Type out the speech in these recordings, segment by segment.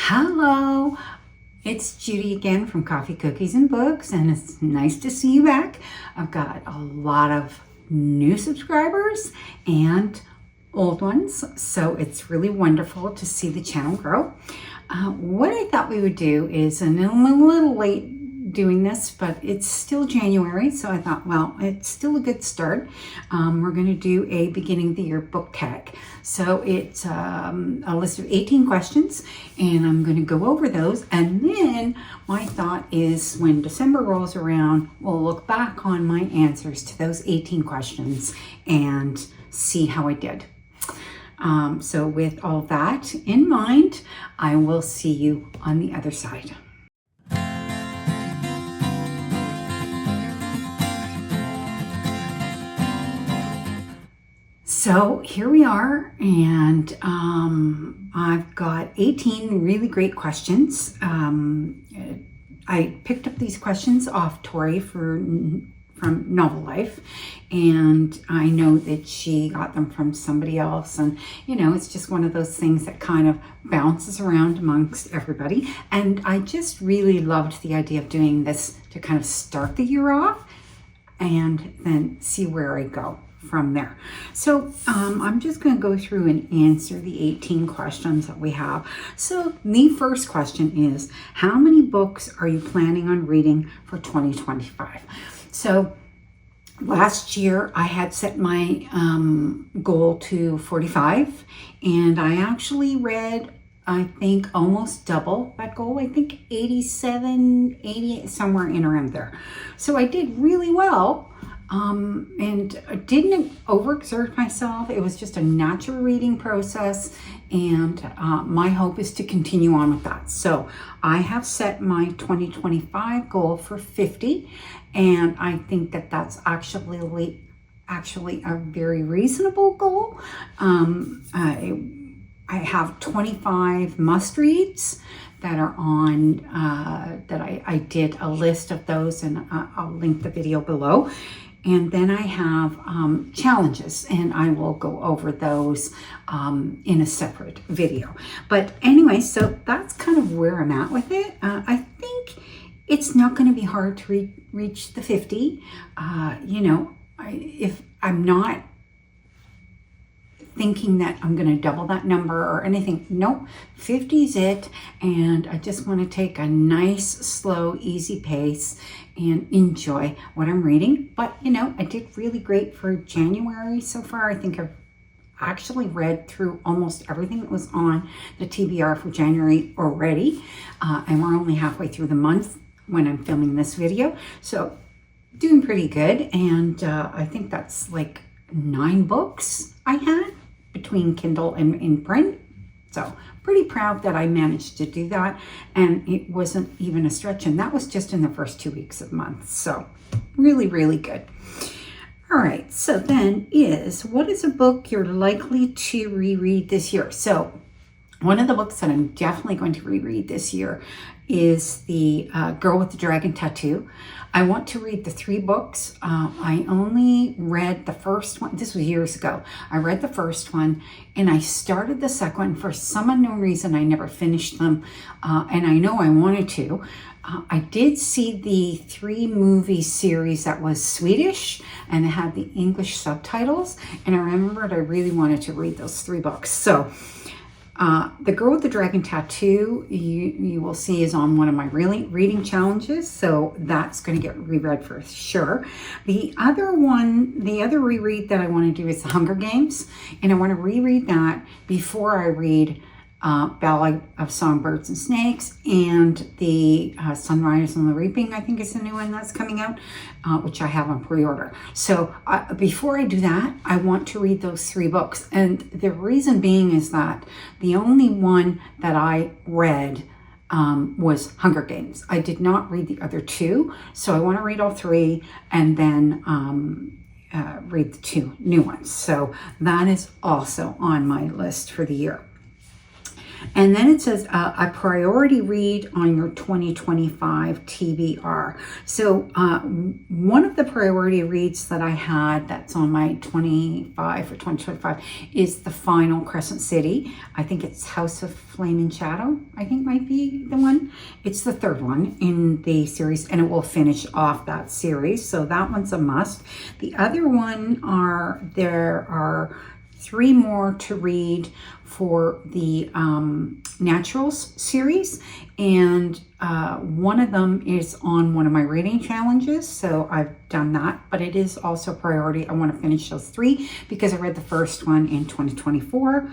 Hello, it's Judy again from Coffee, Cookies, and Books, and it's nice to see you back. I've got a lot of new subscribers and old ones, so it's really wonderful to see the channel grow. What I thought we would do is, and I'm a little late doing this, but it's still January, so I thought, well, it's still a good start. We're going to do a beginning of the year book tag. So it's a list of 18 questions, and I'm going to go over those. And then my thought is when December rolls around, we'll look back on my answers to those 18 questions and see how I did. So with all that in mind, I will see you on the other side. So here we are, and I've got 18 really great questions. I picked up these questions off Tori from Novel Life, and I know that she got them from somebody else, and you know, it's just one of those things that kind of bounces around amongst everybody. And I just really loved the idea of doing this to kind of start the year off and then see where I go from there. So I'm just going to go through and answer the 18 questions that we have. So the first question is, how many books are you planning on reading for 2025? So last year I had set my goal to 45, and I actually read, I think, almost double that goal. I think 87, 88, somewhere in around there. So I did really well. And I didn't overexert myself. It was just a natural reading process, and my hope is to continue on with that. So I have set my 2025 goal for 50, and I think that that's actually a very reasonable goal. I have 25 must-reads that are on, that I did a list of those, and I'll link the video below. And then I have challenges, and I will go over those in a separate video. But anyway, so that's kind of where I'm at with it. I think it's not going to be hard to reach the 50. You know, if I'm not thinking that I'm going to double that number or anything. Nope, 50 is it. And I just want to take a nice, slow, easy pace and enjoy what I'm reading. But, you know, I did really great for January so far. I think I've actually read through almost everything that was on the TBR for January already. And we're only halfway through the month when I'm filming this video. So doing pretty good. And I think that's like 9 books I had between Kindle and in print. So pretty proud that I managed to do that, and it wasn't even a stretch, and that was just in the first 2 weeks of the month. So really, really good. All right, so then what is a book you're likely to reread this year? So one of the books that I'm definitely going to reread this year is The Girl with the Dragon Tattoo. I want to read the 3 books. I only read the first one. This was years ago. I read the first one, and I started the second one. For some unknown reason, I never finished them, and I know I wanted to. I did see the 3-movie series that was Swedish, and it had the English subtitles, and I remembered I really wanted to read those 3 books. So The Girl with the Dragon Tattoo, you will see, is on one of my reading challenges, so that's going to get reread for sure. The other reread that I want to do is The Hunger Games, and I want to reread that before I read Ballad of Songbirds and Snakes, and the Sunrise and the Reaping, I think is the new one that's coming out, which I have on pre-order. So before I do that, I want to read those 3 books. And the reason being is that the only one that I read was Hunger Games. I did not read the other 2. So I want to read all 3 and then read the 2 new ones. So that is also on my list for the year. And then it says a priority read on your 2025 TBR. So one of the priority reads that I had that's on my 25 for 2025 is the final Crescent City. I think it's House of Flame and Shadow, I think might be the one. It's the third one in the series, and it will finish off that series. So that one's a must. The other one there are 3 more to read for the Naturals series, and one of them is on one of my reading challenges, so I've done that, but it is also priority. I want to finish those 3 because I read the first one in 2024.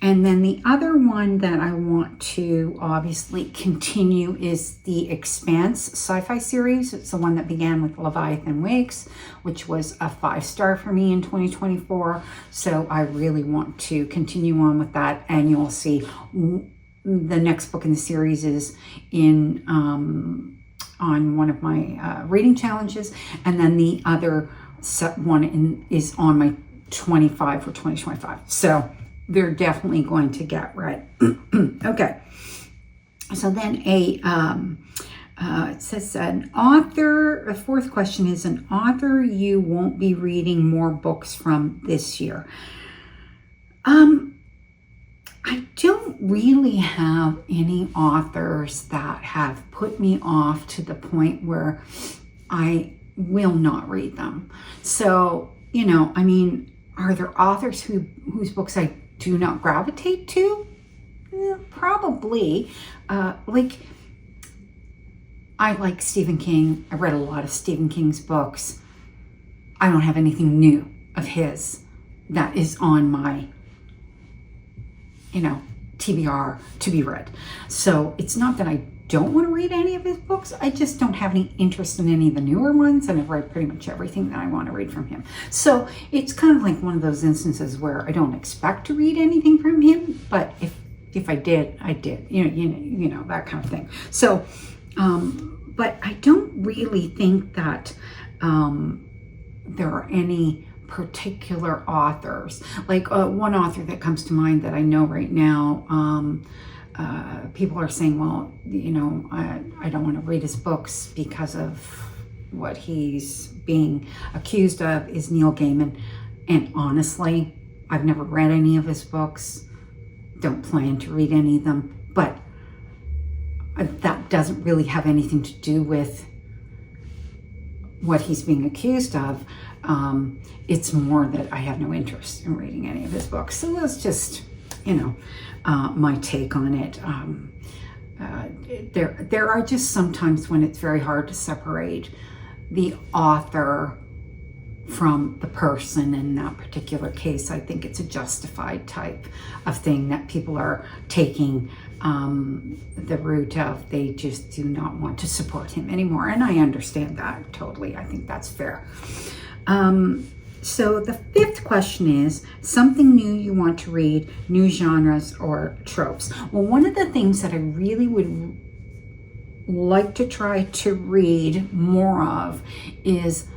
And then the other one that I want to obviously continue is the Expanse sci-fi series. It's the one that began with Leviathan Wakes, which was a 5-star for me in 2024. So I really want to continue on with that, and you'll see the next book in the series is in on one of my reading challenges, and then the other one is on my 25 for 2025. So they're definitely going to get read. Okay. So then it says an author, a fourth question is an author you won't be reading more books from this year. I don't really have any authors that have put me off to the point where I will not read them. So, I mean, are there authors whose books I do not gravitate to? Probably. I like Stephen King. I read a lot of Stephen King's books. I don't have anything new of his that is on my TBR to be read. So it's not that I don't want to read any of his books. I just don't have any interest in any of the newer ones, and I've read pretty much everything that I want to read from him. So it's kind of like one of those instances where I don't expect to read anything from him, but if I did, I did. That kind of thing. So, but I don't really think that there are any particular authors. Like one author that comes to mind that I know right now, people are saying, well, I don't want to read his books because of what he's being accused of, is Neil Gaiman. And honestly, I've never read any of his books, don't plan to read any of them, but that doesn't really have anything to do with what he's being accused of. It's more that I have no interest in reading any of his books. So that's just, my take on it. There are just sometimes when it's very hard to separate the author from the person. In that particular case, I think it's a justified type of thing that people are taking the route of they just do not want to support him anymore. And I understand that totally. I think that's fair. So the fifth question is something new you want to read, new genres or tropes. Well, one of the things that I really would like to try to read more of is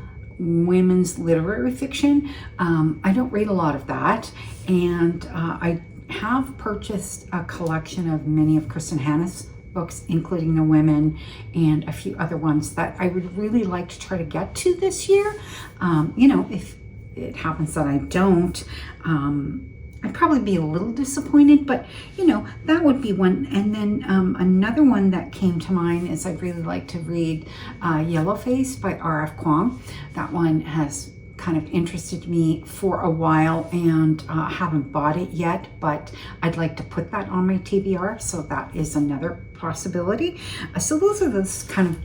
women's literary fiction. I don't read a lot of that, and I have purchased a collection of many of Kristen Hanna's books, including The Women and a few other ones that I would really like to try to get to this year. If it happens that I don't, I'd probably be a little disappointed, but that would be one. And then another one that came to mind is I'd really like to read Yellowface by R.F. Kuang. That one has kind of interested me for a while, and haven't bought it yet, but I'd like to put that on my TBR, so that is another possibility. So those are those kind of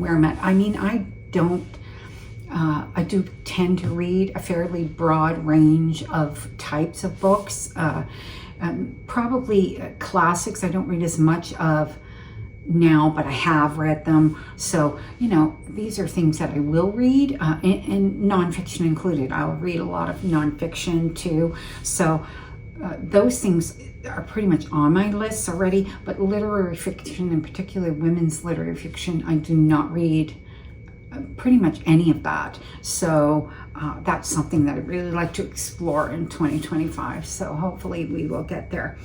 where I'm at. I mean, I do tend to read a fairly broad range of types of books. Probably classics I don't read as much of now, but I have read them. So, these are things that I will read, and nonfiction included. I'll read a lot of nonfiction too. So those things are pretty much on my list already, but literary fiction, in particular women's literary fiction, I do not read pretty much any of that. So that's something that I'd really like to explore in 2025. So hopefully we will get there.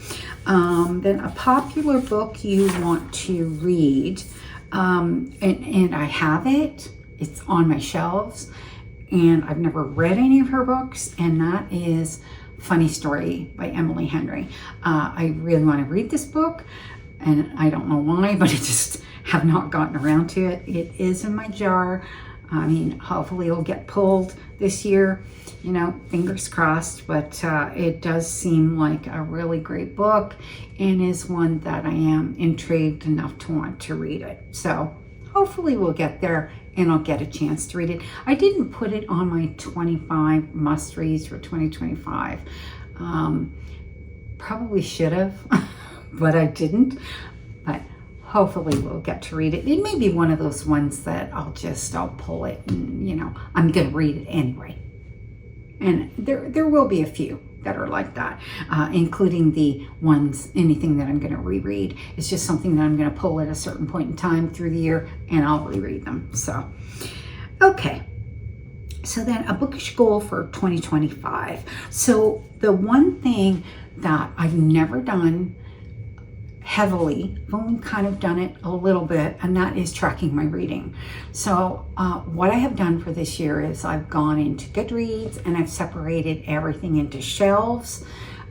Then a popular book you want to read, and I have it. It's on my shelves, and I've never read any of her books, and that is Funny Story by Emily Henry. I really want to read this book, and I don't know why, but I just have not gotten around to it. It is in my jar. I mean, hopefully it'll get pulled this year, you know, fingers crossed, but it does seem like a really great book and is one that I am intrigued enough to want to read it. So hopefully we'll get there and I'll get a chance to read it. I didn't put it on my 25 must-reads for 2025. Probably should have, but I didn't. But hopefully we'll get to read it. It may be one of those ones that I'll pull it and, you know, I'm going to read it anyway. And there will be a few that are like that, including the ones, anything that I'm going to reread. It's just something that I'm going to pull at a certain point in time through the year and I'll reread them. So, okay. So then a bookish goal for 2025. So the one thing that I've never done heavily, I've only kind of done it a little bit, and that is tracking my reading. So what I have done for this year is I've gone into Goodreads and I've separated everything into shelves,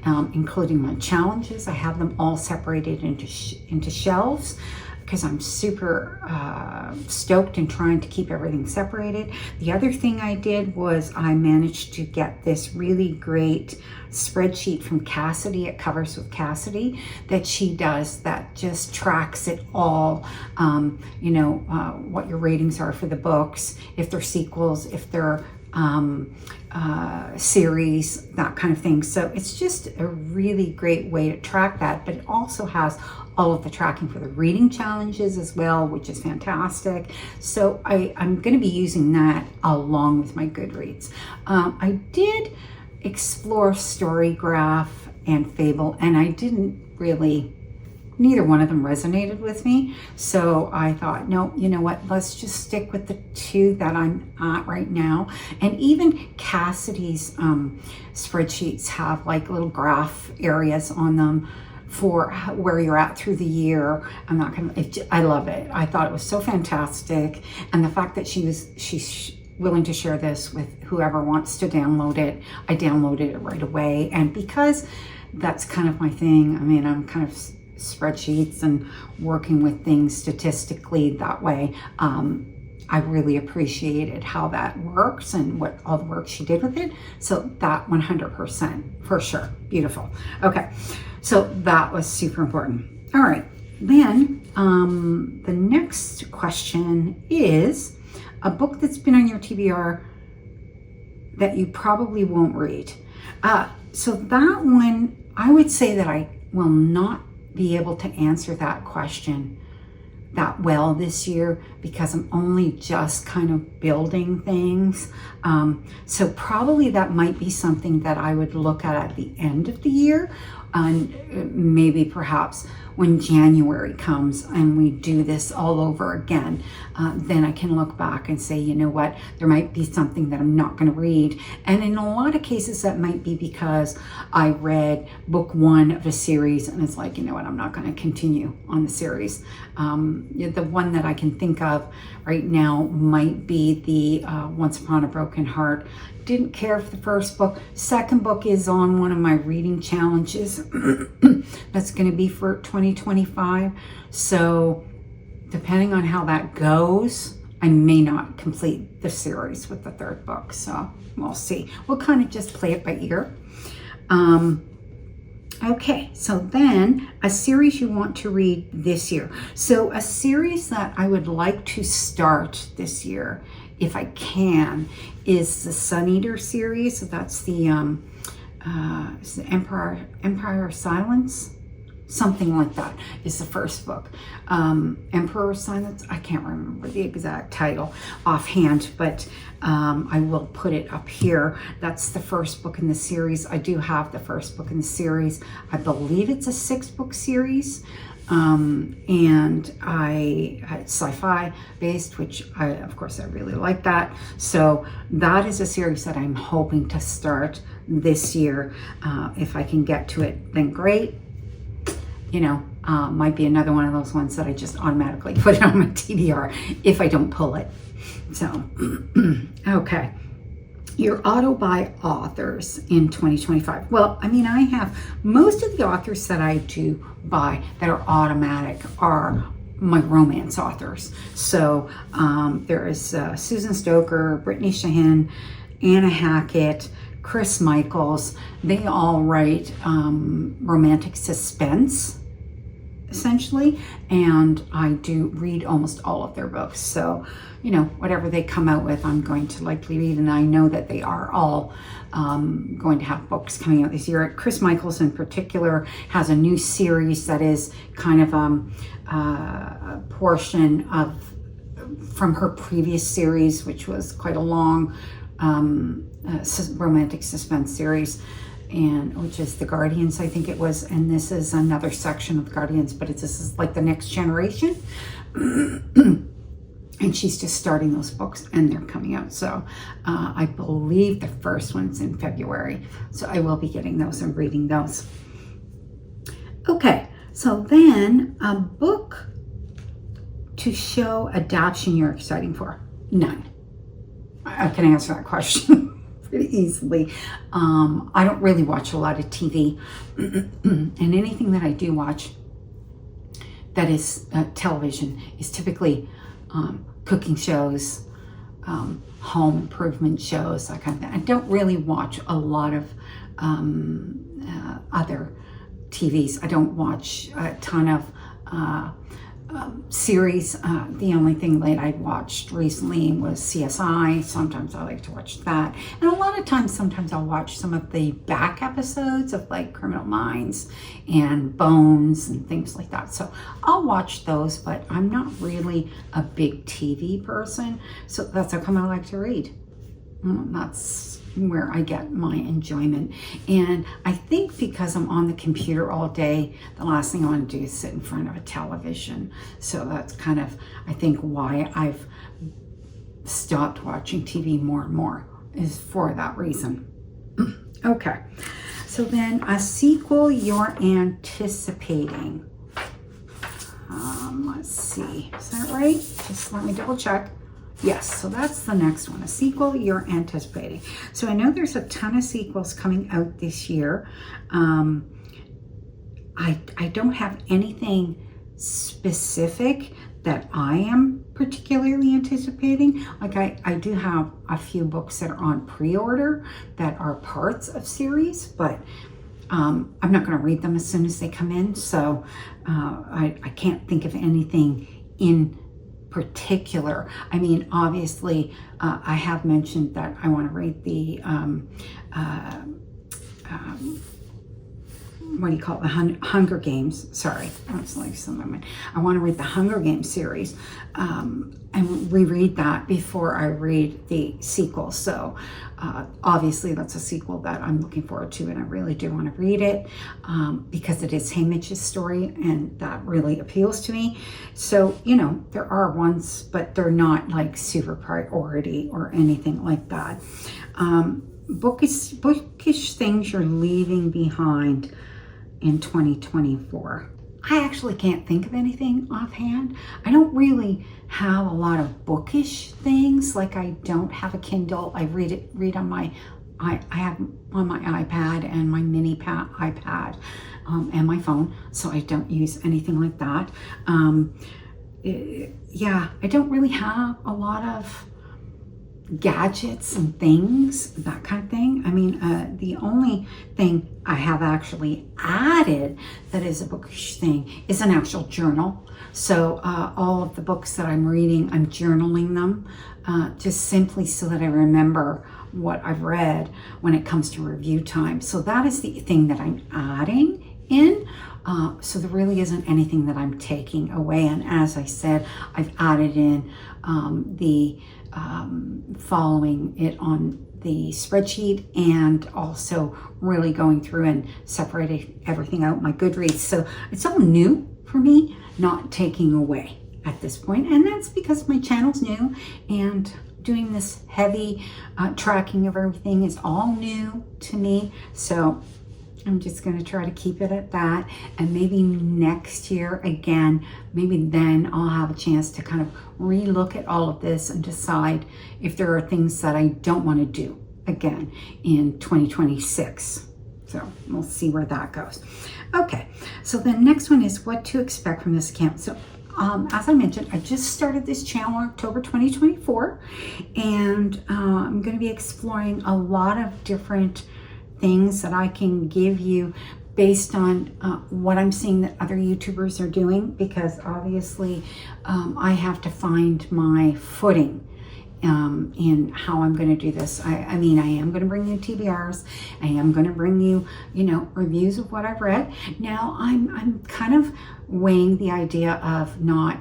including my challenges. I have them all separated into shelves because I'm super stoked and trying to keep everything separated. The other thing I did was I managed to get this really great spreadsheet from Cassidy at Covers with Cassidy that she does that just tracks it all, you know, what your ratings are for the books, if they're sequels, if they're series, that kind of thing. So it's just a really great way to track that, but it also has all of the tracking for the reading challenges as well, which is fantastic. So I'm going to be using that along with my Goodreads. I did explore Storygraph and Fable, and I didn't really, neither one of them resonated with me. So I thought, no, you know what, let's just stick with the two that I'm at right now. And even Cassidy's spreadsheets have like little graph areas on them for where you're at through the year. I'm not gonna, I love it. I thought it was so fantastic. And the fact that she's willing to share this with whoever wants to download it, I downloaded it right away. And because that's kind of my thing, I mean, I'm kind of spreadsheets and working with things statistically that way. I really appreciated how that works and what all the work she did with it. So that 100% for sure. Beautiful. Okay. So that was super important. All right. Then the next question is a book that's been on your TBR that you probably won't read. So that one, I would say that I will not be able to answer that question that well this year because I'm only just kind of building things. So probably that might be something that I would look at the end of the year, and maybe perhaps when January comes and we do this all over again, then I can look back and say, you know what, there might be something that I'm not going to read. And in a lot of cases, that might be because I read book one of a series and it's like, you know what, I'm not going to continue on the series. The one that I can think of right now might be the Once Upon a Broken Heart. Didn't care for the first book. Second book is on one of my reading challenges that's going to be for 2025. So depending on how that goes, I may not complete the series with the third book. So we'll see. We'll kind of just play it by ear. Okay, so then a series you want to read this year. So a series that I would like to start this year, if I can, is the Sun Eater series. So that's the Empire of Silence, something like that is the first book. Emperor of Silence, I can't remember the exact title offhand, but I will put it up here. That's the first book in the series. I do have the first book in the series. I believe it's a 6-book series. And I had sci-fi based, which of course I really like that. So that is a series that I'm hoping to start this year. If I can get to it, then great. Might be another one of those ones that I just automatically put it on my TBR if I don't pull it. So, okay. Your auto-buy authors in 2025. Well, I have most of the authors that I do buy that are automatic are my romance authors. So there is Susan Stoker, Brittany Shahin, Anna Hackett, Chris Michaels. They all write romantic suspense, essentially, and I do read almost all of their books. So, whatever they come out with, I'm going to likely read, and I know that they are all going to have books coming out this year. Chris Michaels in particular has a new series that is kind of a portion from her previous series, which was quite a long romantic suspense series, and which is The Guardians, I think it was, and this is another section of The Guardians, but this is like the next generation. And she's just starting those books, and they're coming out. So I believe the first one's in February. So I will be getting those and reading those. Okay, so then a book to show adaptation you're excited for. None. I can answer that question pretty easily. I don't really watch a lot of TV, and anything that I do watch that is television is typically cooking shows, home improvement shows, that kind of thing. I don't really watch a lot of other TVs. I don't watch a ton of series. The only thing that I watched recently was CSI. Sometimes I like to watch that. And a lot of times, sometimes I'll watch some of the back episodes of like Criminal Minds and Bones and things like that. So I'll watch those, but I'm not really a big TV person. So that's how come I like to read. That's where I get my enjoyment. And I think because I'm on the computer all day, the last thing I want to do is sit in front of a television. So that's kind of, I think, why I've stopped watching TV more and more, is for that reason. Okay, so then a sequel you're anticipating. Let's see, is that right? Just let me double check. Yes, so that's the next one, a sequel you're anticipating. So I know there's a ton of sequels coming out this year. I don't have anything specific that I am particularly anticipating. Like I do have a few books that are on pre-order that are parts of series, but I'm not going to read them as soon as they come in. So I can't think of anything in particular. Obviously, I have mentioned that I want to read the what do you call it? The Hunger Games. Sorry, that's like something. I want to read the Hunger Games series and reread that before I read the sequel. So obviously, that's a sequel that I'm looking forward to, and I really do want to read it because it is Haymitch's story, and that really appeals to me. So there are ones, but they're not like super priority or anything like that. Bookish things you're leaving behind in 2024. I actually can't think of anything offhand. I don't really have a lot of bookish things. Like I don't have a Kindle. I read on my I have on my iPad and my mini iPad and my phone, so I don't use anything like that. Yeah, I don't really have a lot of gadgets and things, that kind of thing. The only thing I have actually added that is a bookish thing is an actual journal. So all of the books that I'm reading, I'm journaling them just simply so that I remember what I've read when it comes to review time. So that is the thing that I'm adding in. So there really isn't anything that I'm taking away. And as I said, I've added in the following it on the spreadsheet, and also really going through and separating everything out, my Goodreads. So it's all new for me, not taking away at this point. And that's because my channel's new, and doing this heavy tracking of everything is all new to me. So I'm just going to try to keep it at that. And maybe next year, again, maybe then I'll have a chance to kind of relook at all of this and decide if there are things that I don't want to do again in 2026. So we'll see where that goes. Okay, so the next one is what to expect from this account. So as I mentioned, I just started this channel in October 2024, and I'm going to be exploring a lot of different things that I can give you based on what I'm seeing that other YouTubers are doing, because obviously I have to find my footing in how I'm going to do this. I mean, I am going to bring you TBRs. I am going to bring you, reviews of what I've read. Now, I'm kind of weighing the idea of not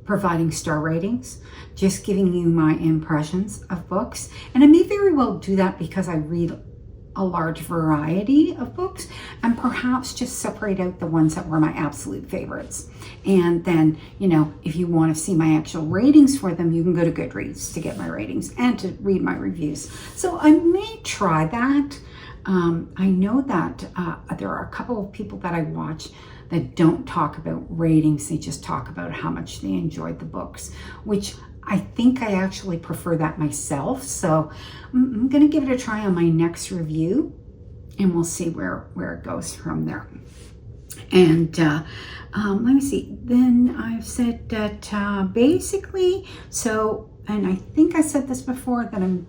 providing star ratings, just giving you my impressions of books. And I may very well do that because I read a large variety of books, and perhaps just separate out the ones that were my absolute favorites. And then, if you want to see my actual ratings for them, you can go to Goodreads to get my ratings and to read my reviews. So I may try that. I know that there are a couple of people that I watch that don't talk about ratings. They just talk about how much they enjoyed the books, which I think I actually prefer that myself. So I'm going to give it a try on my next review, and we'll see where it goes from there. And let me see. Then I've said that basically, and I think I said this before, that I'm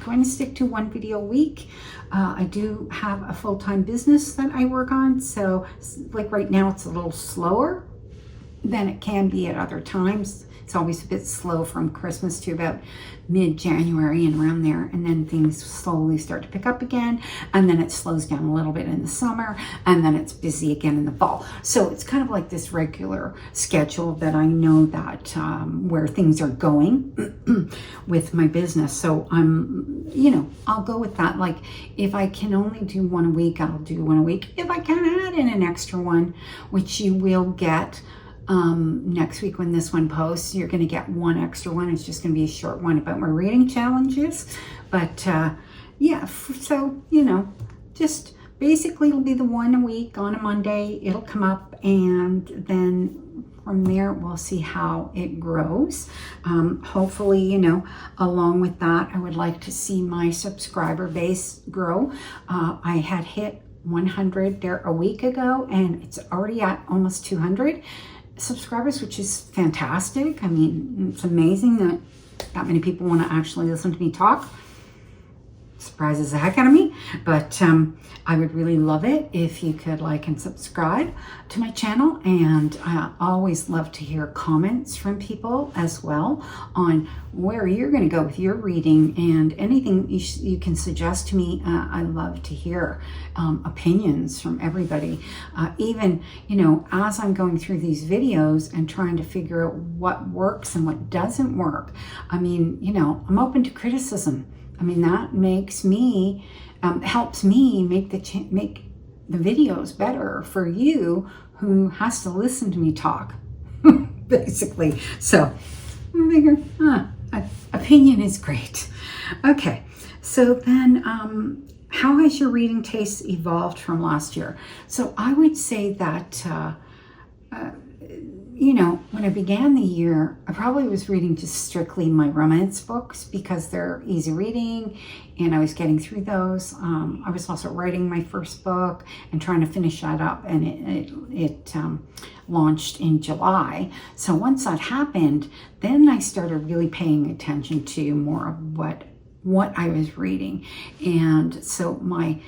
going to stick to one video a week. I do have a full-time business that I work on. So like right now, it's a little slower than it can be at other times. It's always a bit slow from Christmas to about mid-January and around there. And then things slowly start to pick up again. And then it slows down a little bit in the summer. And then it's busy again in the fall. So it's kind of like this regular schedule that I know that where things are going with my business. So I'll go with that. Like if I can only do one a week, I'll do one a week. If I can add in an extra one, which you will get next week when this one posts, you're going to get one extra one. It's just going to be a short one about my reading challenges. But just basically it'll be the one a week on a Monday. It'll come up, and then from there we'll see how it grows. Hopefully, along with that, I would like to see my subscriber base grow. I had hit 100 there a week ago, and it's already at almost 200 subscribers, which is fantastic. I mean, it's amazing that many people want to actually listen to me talk. Surprises the heck out of me, but I would really love it if you could like and subscribe to my channel. And I always love to hear comments from people as well on where you're going to go with your reading, and anything you can suggest to me. I love to hear opinions from everybody, even as I'm going through these videos and trying to figure out what works and what doesn't work. I mean, I'm open to criticism. I mean, that makes me, helps me make the videos better for you who has to listen to me talk, basically. So I figure, opinion is great. Okay, so then how has your reading taste evolved from last year? So I would say that, when I began the year, I probably was reading just strictly my romance books because they're easy reading and I was getting through those. I was also writing my first book and trying to finish that up, and it launched in July. So once that happened, then I started really paying attention to more of what I was reading. And so my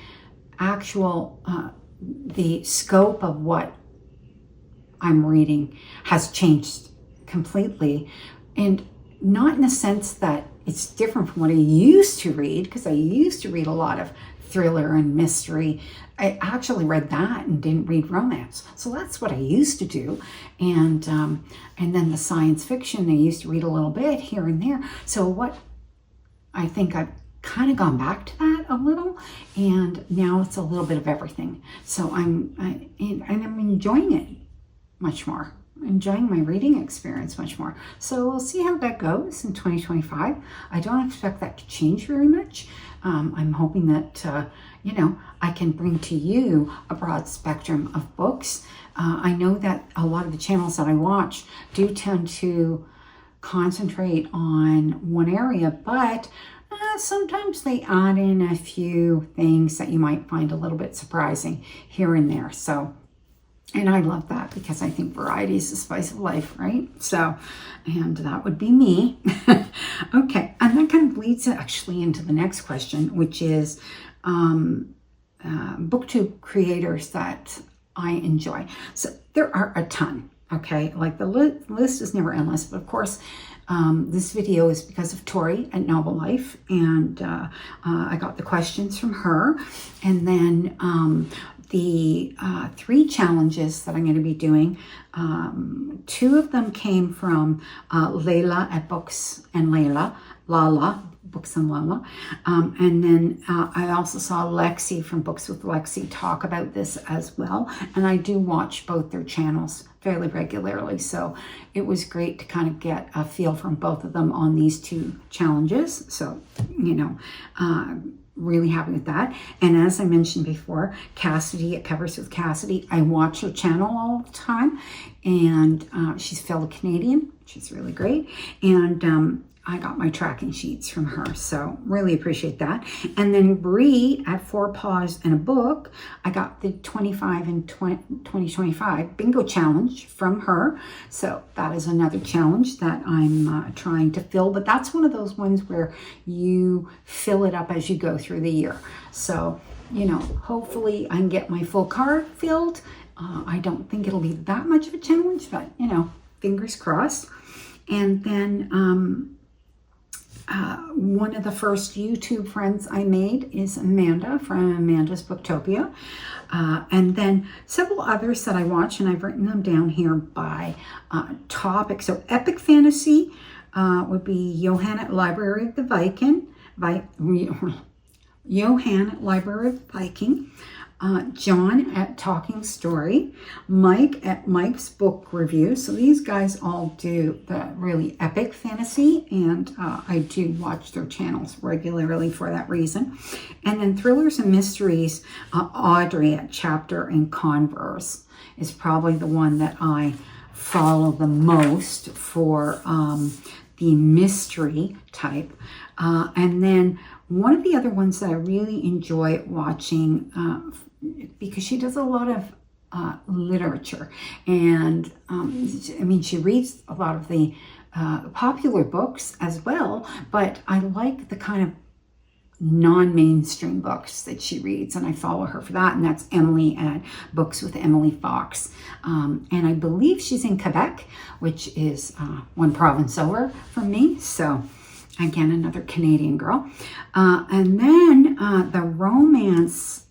actual, the scope of what I'm reading has changed completely, and not in the sense that it's different from what I used to read, because I used to read a lot of thriller and mystery. I actually read that and didn't read romance. So that's what I used to do. And then the science fiction, I used to read a little bit here and there. So what I think I've kind of gone back to that a little, and now it's a little bit of everything. So I'm enjoying it. much more, enjoying my reading experience much more. So we'll see how that goes in 2025. I don't expect that to change very much. I'm hoping that, you know, I can bring to you a broad spectrum of books. I know that a lot of the channels that I watch do tend to concentrate on one area, but sometimes they add in a few things that you might find a little bit surprising here and there. So, and I love that because I think variety is the spice of life, right? So, and that would be me. Okay, and that kind of leads actually into the next question, which is booktube creators that I enjoy. So there are a ton, okay? Like the list is never endless, but of course, this video is because of Tori at Novel Life, and I got the questions from her, and then the 3 challenges that I'm going to be doing, 2 of them came from Layla at Books and Lala, Books and Lala, and then I also saw Lexi from Books with Lexi talk about this as well, and I do watch both their channels fairly regularly, so it was great to kind of get a feel from both of them on these 2 challenges. So, you know, really happy with that. And as I mentioned before, Cassidy at Covers with Cassidy, I watch her channel all the time, and she's fellow Canadian. She's really great, and I got my tracking sheets from her, so really appreciate that. And then Bree at 4 Paws and a Book, I got the 25 and 2025 bingo challenge from her. So that is another challenge that I'm trying to fill, but that's one of those ones where you fill it up as you go through the year. So, you know, hopefully I can get my full card filled. I don't think it'll be that much of a challenge, but, you know, fingers crossed. And then one of the first YouTube friends I made is Amanda from Amanda's Booktopia. And then several others that I watch, and I've written them down here by topic. So epic fantasy would be Johan at Library of the Viking, Johan at Library of the Viking, John at Talking Story, Mike at Mike's Book Review. So these guys all do the really epic fantasy, and I do watch their channels regularly for that reason. And then Thrillers and Mysteries, Audrey at Chapter and Converse is probably the one that I follow the most for the mystery type. And then one of the other ones that I really enjoy watching, because she does a lot of literature, and I mean, she reads a lot of the popular books as well, but I like the kind of non-mainstream books that she reads, and I follow her for that, and that's Emily at Books with Emily Fox. And I believe she's in Quebec, which is 1 province over from me, so again, another Canadian girl. And then the romance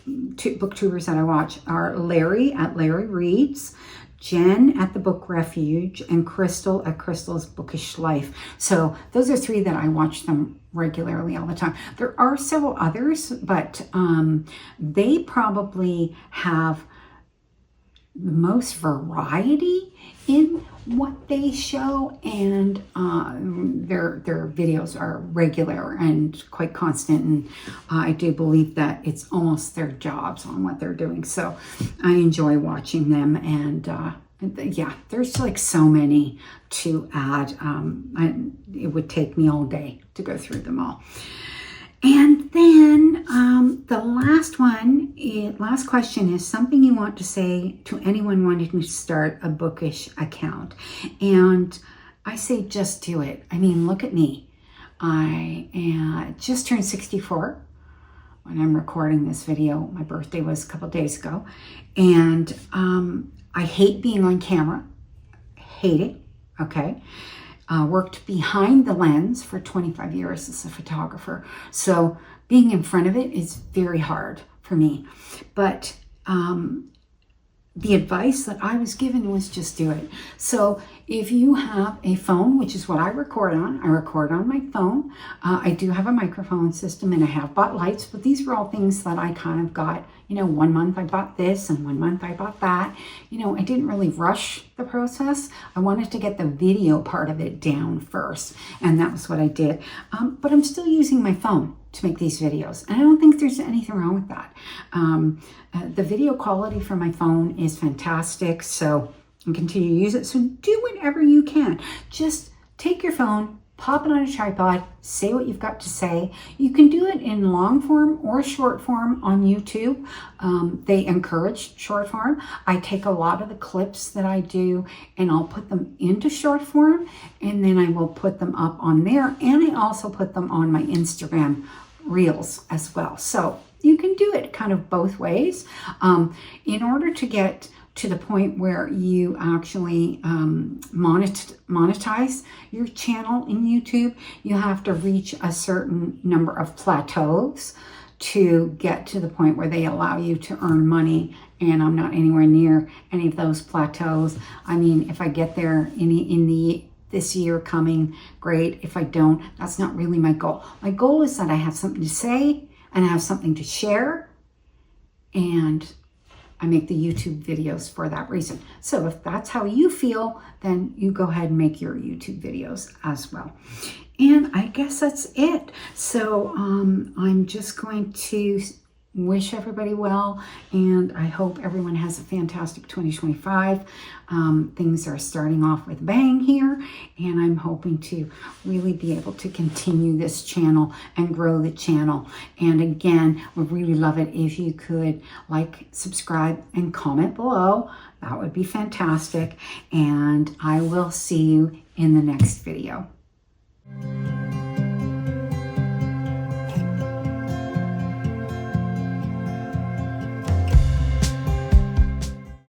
booktubers that I watch are Larry at Larry Reads, Jen at the Book Refuge, and Crystal at Crystal's Bookish Life. So those are 3 that I watch them regularly all the time. There are several others, but they probably have the most variety in what they show, and their videos are regular and quite constant, and I do believe that it's almost their jobs on what they're doing, so I enjoy watching them. And yeah, there's like so many to add. It would take me all day to go through them all. And then the last question is something you want to say to anyone wanting to start a bookish account. And I say just do it. I mean, look at me. I just turned 64 when I'm recording this video. My birthday was a couple days ago. And I hate being on camera. Hate it, okay? Worked behind the lens for 25 years as a photographer. So being in front of it is very hard for me. But the advice that I was given was just do it. So if you have a phone, which is what I record on my phone. I do have a microphone system and I have bought lights, but these were all things that I kind of got, you know, 1 month I bought this and 1 month I bought that. You know, I didn't really rush the process. I wanted to get the video part of it down first, and that was what I did. But I'm still using my phone to make these videos, and I don't think there's anything wrong with that. The video quality from my phone is fantastic, so I continue to use it. So do whatever you can. Just take your phone, pop it on a tripod, say what you've got to say. You can do it in long form or short form on YouTube. They encourage short form. I take a lot of the clips that I do and I'll put them into short form, and then I will put them up on there, and I also put them on my Instagram Reels as well. So you can do it kind of both ways. In order to get to the point where you actually monetize your channel in YouTube, you have to reach a certain number of plateaus to get to the point where they allow you to earn money. And I'm not anywhere near any of those plateaus. I mean, if I get there this year coming, great. If I don't, that's not really my goal. My goal is that I have something to say and I have something to share, and I make the YouTube videos for that reason. So if that's how you feel, then you go ahead and make your YouTube videos as well. And I guess that's it. So I'm just going to wish everybody well, and I hope everyone has a fantastic 2025. Things are starting off with a bang here, and I'm hoping to really be able to continue this channel and grow the channel. And again, would really love it if you could like, subscribe, and comment below. That would be fantastic, and I will see you in the next video.